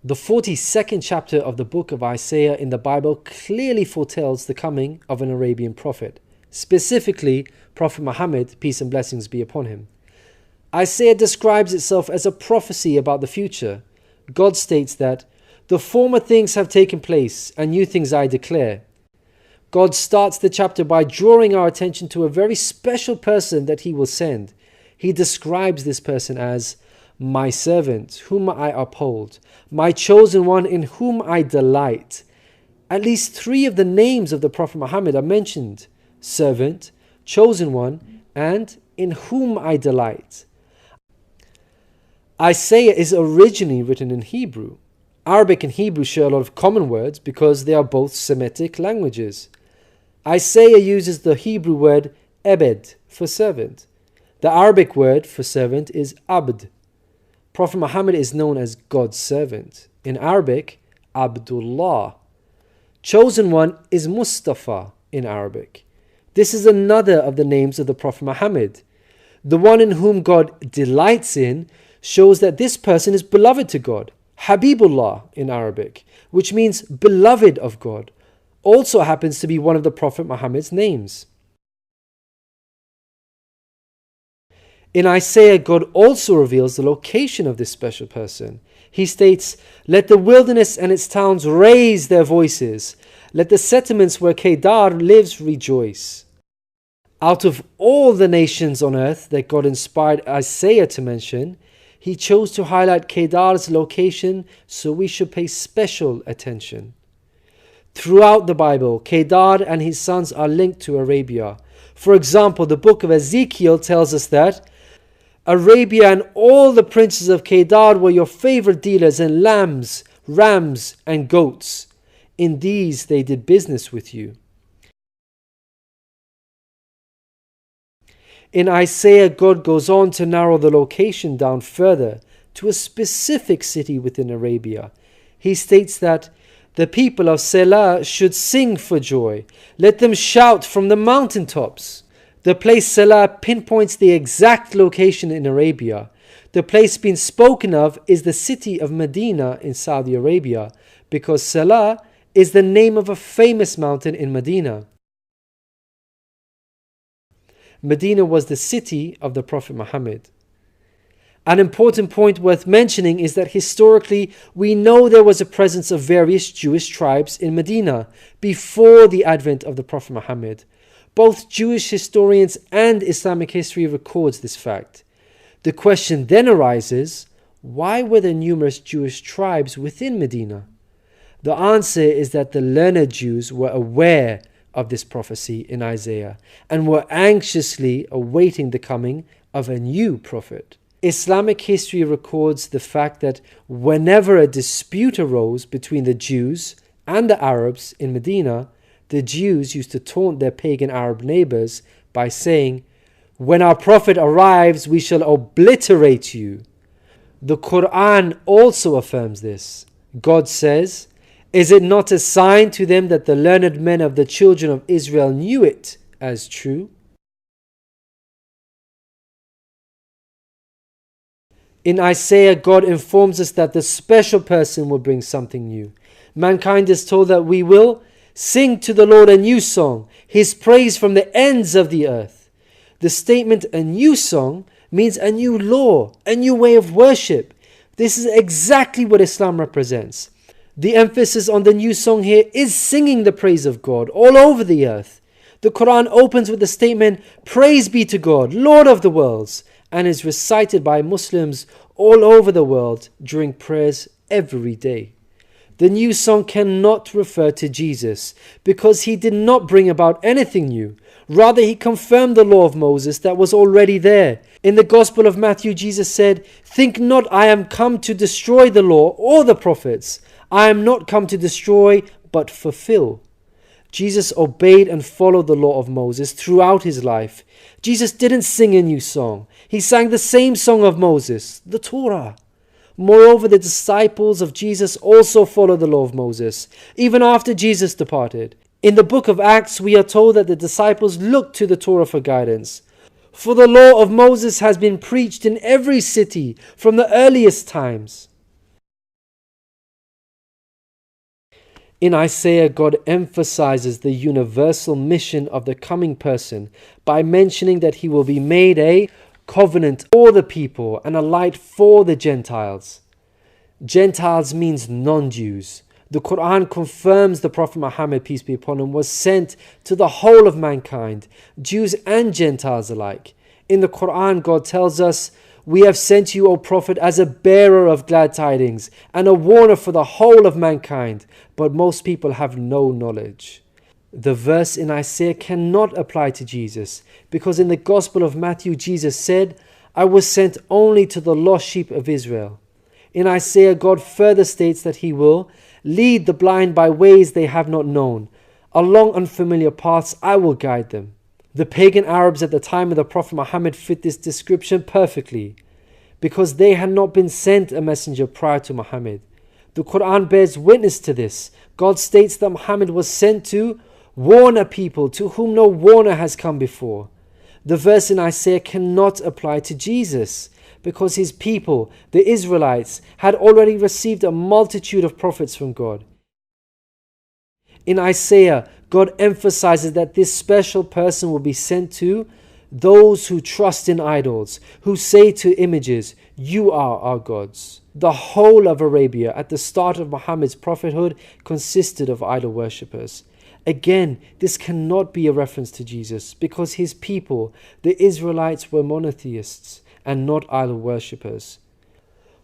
The 42nd chapter of the book of Isaiah in the Bible clearly foretells the coming of an Arabian prophet, specifically Prophet Muhammad, peace and blessings be upon him. Isaiah describes itself as a prophecy about the future. God states that, "The former things have taken place, and new things I declare." God starts the chapter by drawing our attention to a very special person that he will send. He describes this person as my servant, whom I uphold, my chosen one in whom I delight. At least 3 of the names of the Prophet Muhammad are mentioned: servant, chosen one, and in whom I delight. Isaiah is originally written in Hebrew. Arabic and Hebrew share a lot of common words because they are both Semitic languages. Isaiah uses the Hebrew word ebed for servant. The Arabic word for servant is abd. Prophet Muhammad is known as God's servant. In Arabic, Abdullah. Chosen one is Mustafa in Arabic. This is another of the names of the Prophet Muhammad. The one in whom God delights in shows that this person is beloved to God. Habibullah in Arabic, which means beloved of God, also happens to be one of the Prophet Muhammad's names. In Isaiah, God also reveals the location of this special person. He states, "Let the wilderness and its towns raise their voices. Let the settlements where Kedar lives rejoice." Out of all the nations on earth that God inspired Isaiah to mention, he chose to highlight Kedar's location, so we should pay special attention. Throughout the Bible, Kedar and his sons are linked to Arabia. For example, the book of Ezekiel tells us that Arabia and all the princes of Kedar were your favorite dealers in lambs, rams, and goats. In these they did business with you. In Isaiah, God goes on to narrow the location down further to a specific city within Arabia. He states that the people of Selah should sing for joy. Let them shout from the mountaintops. The place Selah pinpoints the exact location in Arabia. The place being spoken of is the city of Medina in Saudi Arabia, because Selah is the name of a famous mountain in Medina. Medina was the city of the Prophet Muhammad. An important point worth mentioning is that historically we know there was a presence of various Jewish tribes in Medina before the advent of the Prophet Muhammad. Both Jewish historians and Islamic history records this fact. The question then arises, why were there numerous Jewish tribes within Medina? The answer is that the learned Jews were aware of this prophecy in Isaiah and were anxiously awaiting the coming of a new prophet. Islamic history records the fact that whenever a dispute arose between the Jews and the Arabs in Medina, the Jews used to taunt their pagan Arab neighbors by saying, "When our prophet arrives, we shall obliterate you." The Quran also affirms this. God says, "Is it not a sign to them that the learned men of the children of Israel knew it as true?" In Isaiah, God informs us that the special person will bring something new. Mankind is told that we will sing to the Lord a new song, His praise from the ends of the earth. The statement "a new song" means a new law, a new way of worship. This is exactly what Islam represents. The emphasis on the new song here is singing the praise of God all over the earth. The Quran opens with the statement, "Praise be to God, Lord of the worlds," and is recited by Muslims all over the world during prayers every day. The new song cannot refer to Jesus because he did not bring about anything new. Rather, he confirmed the law of Moses that was already there. In the Gospel of Matthew, Jesus said, "Think not I am come to destroy the law or the prophets. I am not come to destroy, but fulfill." Jesus obeyed and followed the law of Moses throughout his life. Jesus didn't sing a new song. He sang the same song of Moses, the Torah. Moreover, the disciples of Jesus also followed the law of Moses, even after Jesus departed. In the book of Acts, we are told that the disciples looked to the Torah for guidance. For the law of Moses has been preached in every city from the earliest times. In Isaiah, God emphasizes the universal mission of the coming person by mentioning that he will be made a covenant for the people and a light for the Gentiles. Gentiles means non-Jews. The Quran confirms the Prophet Muhammad, peace be upon him, was sent to the whole of mankind, Jews and Gentiles alike. In the Quran, God tells us, "We have sent you, O Prophet, as a bearer of glad tidings and a warner for the whole of mankind, but most people have no knowledge." The verse in Isaiah cannot apply to Jesus, because in the Gospel of Matthew, Jesus said, "I was sent only to the lost sheep of Israel." In Isaiah, God further states that he will lead the blind by ways they have not known. Along unfamiliar paths I will guide them. The pagan Arabs at the time of the Prophet Muhammad fit this description perfectly, because they had not been sent a messenger prior to Muhammad. The Quran bears witness to this. God states that Muhammad was sent to warn a people to whom no warner has come before. The verse in Isaiah cannot apply to Jesus, because his people, the Israelites, had already received a multitude of prophets from God. In Isaiah, God emphasizes that this special person will be sent to those who trust in idols, who say to images, "You are our gods." The whole of Arabia at the start of Muhammad's prophethood consisted of idol worshippers. Again, this cannot be a reference to Jesus, because his people, the Israelites, were monotheists and not idol worshippers.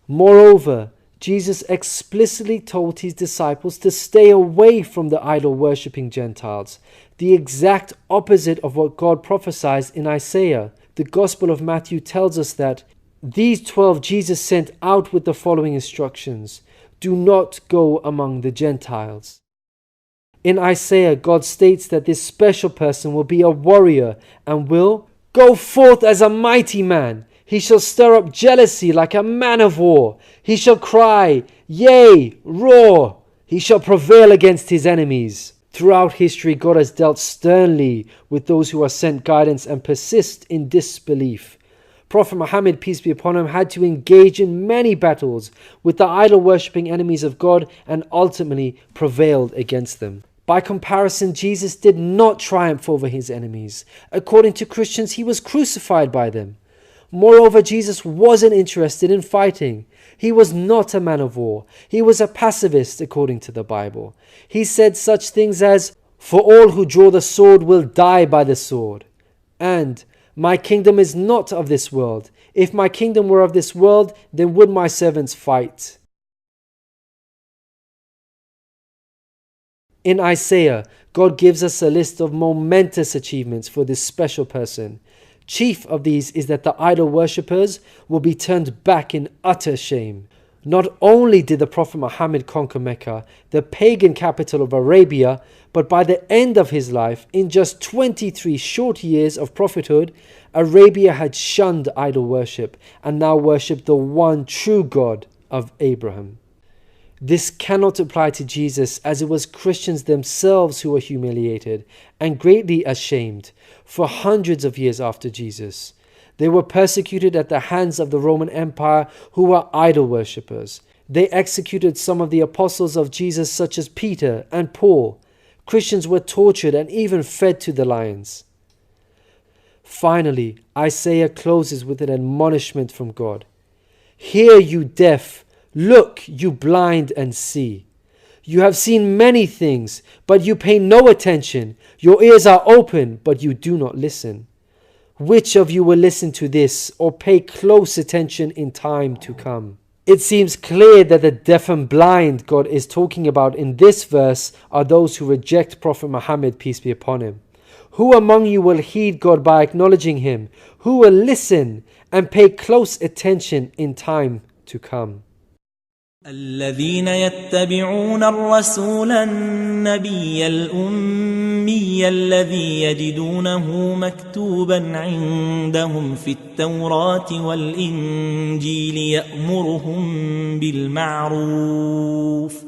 Moreover, Jesus explicitly told his disciples to stay away from the idol worshipping Gentiles, the exact opposite of what God prophesied in Isaiah. The Gospel of Matthew tells us that these 12 Jesus sent out with the following instructions: "Do not go among the Gentiles." In Isaiah, God states that this special person will be a warrior and will go forth as a mighty man. He shall stir up jealousy like a man of war. He shall cry, yea, roar. He shall prevail against his enemies. Throughout history, God has dealt sternly with those who are sent guidance and persist in disbelief. Prophet Muhammad, peace be upon him, had to engage in many battles with the idol-worshipping enemies of God and ultimately prevailed against them. By comparison, Jesus did not triumph over his enemies. According to Christians, he was crucified by them. Moreover, Jesus wasn't interested in fighting. He was not a man of war. He was a pacifist, according to the Bible. He said such things as, "For all who draw the sword will die by the sword," and "My kingdom is not of this world. If my kingdom were of this world, then would my servants fight." In Isaiah, God gives us a list of momentous achievements for this special person. Chief of these is that the idol worshippers will be turned back in utter shame. Not only did the Prophet Muhammad conquer Mecca, the pagan capital of Arabia, but by the end of his life, in just 23 short years of prophethood, Arabia had shunned idol worship and now worshipped the one true God of Abraham. This cannot apply to Jesus, as it was Christians themselves who were humiliated and greatly ashamed for hundreds of years after Jesus. They were persecuted at the hands of the Roman Empire, who were idol worshippers. They executed some of the apostles of Jesus, such as Peter and Paul. Christians were tortured and even fed to the lions. Finally, Isaiah closes with an admonishment from God. "Hear, you deaf. Look, you blind, and see. You have seen many things, but you pay no attention. Your ears are open, but you do not listen. Which of you will listen to this or pay close attention in time to come?" It seems clear that the deaf and blind God is talking about in this verse are those who reject Prophet Muhammad, peace be upon him. Who among you will heed God by acknowledging him? Who will listen and pay close attention in time to come? الذين يتبعون الرسول النبي الأمي الذي يجدونه مكتوبا عندهم في التوراة والإنجيل يأمرهم بالمعروف